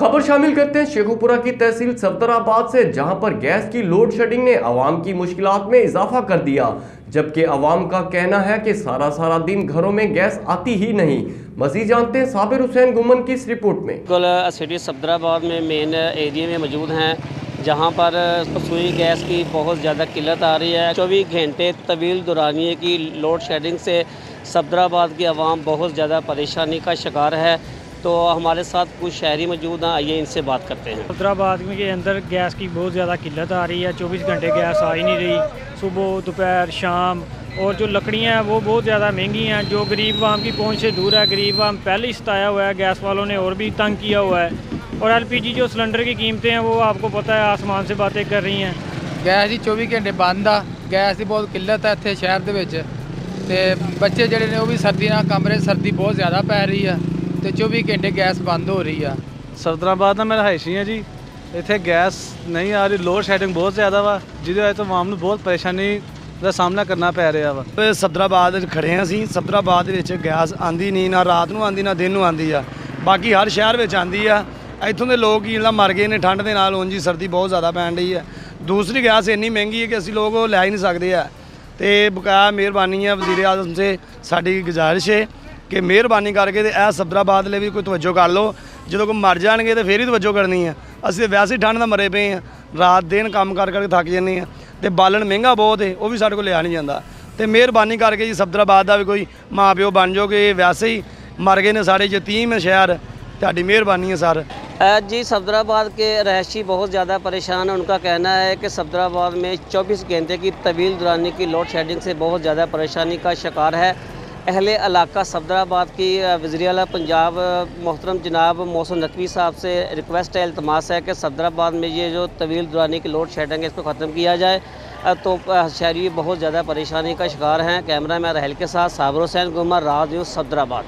खबर शामिल करते हैं शेखुपुरा की तहसील सफदराबाद से, जहां पर गैस की लोड शेडिंग ने आवाम की मुश्किलात में इजाफा कर दिया, जबकि आवाम का कहना है कि सारा दिन घरों में गैस आती ही नहीं। मजीद जानते हैं साबिर हुसैन गुमन की इस रिपोर्ट में। सिटी सफदराबाद में मेन एरिया में मौजूद हैं, जहां पर रसोई गैस की बहुत ज़्यादा किल्लत आ रही है। 24 घंटे तवील दौरानिए की लोड शेडिंग से सफदराबाद की आवाम बहुत ज़्यादा परेशानी का शिकार है। तो हमारे साथ कुछ शहरी मौजूद हैं, आइए इनसे बात करते हैं। सफदराबाद के अंदर गैस की बहुत ज़्यादा किल्लत आ रही है। 24 घंटे गैस आ ही नहीं रही, सुबह दोपहर शाम। और जो लकड़ियाँ हैं वो बहुत ज़्यादा महंगी हैं, जो गरीब आवाम की पहुंच से दूर है। गरीब आवाम पहले ही सताया हुआ है, गैस वालों ने और भी तंग किया हुआ है। और LPG जो सिलेंडर की कीमतें हैं वो आपको पता है आसमान से बातें कर रही हैं। गैस ही 24 घंटे बंद आ, गैस की बहुत किल्लत है इतने शहर के विच। ते बच्चे जड़े ने वो भी सर्दी ना कमरे, सर्दी बहुत ज़्यादा पै रही है तो 24 घंटे गैस बंद हो रही है। सफदराबाद का मैं रहायशी है जी, इतने गैस नहीं आ रही, लोड शेडिंग बहुत ज़्यादा वा, जिहदे वजह तो आवाम नूं बहुत परेशानी का सामना करना पै रहा वा। सफदराबाद खड़े हैं असीं, सफदराबाद विच गैस आंदी नहीं, ना रात नूं आंदी ना दिन नूं आंदी आ। बाकी हर शहर विच आंदी आ। इत्थों के लोग जिहड़ा मर गए ने ठंड के नाल, उंज ही सर्दी बहुत ज़्यादा पैण रही है। दूसरी गैस इन्नी महंगी है कि असीं लोग लै ही नहीं सकते है। तो बकाया मेहरबानी है वज़ीर आज़म से साडी गुजारिश है कि मेहरबानी करके तो सफदराबाद ले भी कोई तवज्जो कर लो। जो कोई मर जाएंगे तो फिर ही तवज्जो करनी है। असीं वैसे ही ठंड का मरे पे हैं, रात दिन काम करके थक जाने हैं। तो बालन महंगा बहुत है, वो भी साढ़े को लिया नहीं जाता। तो मेहरबानी करके जी सफदराबाद का भी कोई माँ प्यो बन जाओ कि वैसे ही मर गए ने साढ़े यतीम है शहर। तुहाडी मेहरबानी है सर। जी सफदराबाद के रहायशी बहुत ज़्यादा परेशान है। उनका कहना है कि सफदराबाद में 24 घंटे की तवील दौरानी की लोड शेडिंग से बहुत ज़्यादा परेशानी का शिकार है। अहले इलाका सफदराबाद की वज़ीर आला पंजाब मोहतरम जनाब मोहसिन नकवी साहब से रिक्वेस्ट है, इल्तमास है कि सफदराबाद में ये जो तवील दौरानी की लोड शेडिंग है इसको ख़त्म किया जाए। तो शहरी बहुत ज़्यादा परेशानी का शिकार हैं। कैमरा मैन रहल के साथ साबिर हुसैन गुमन, राज न्यूज़ सफदराबाद।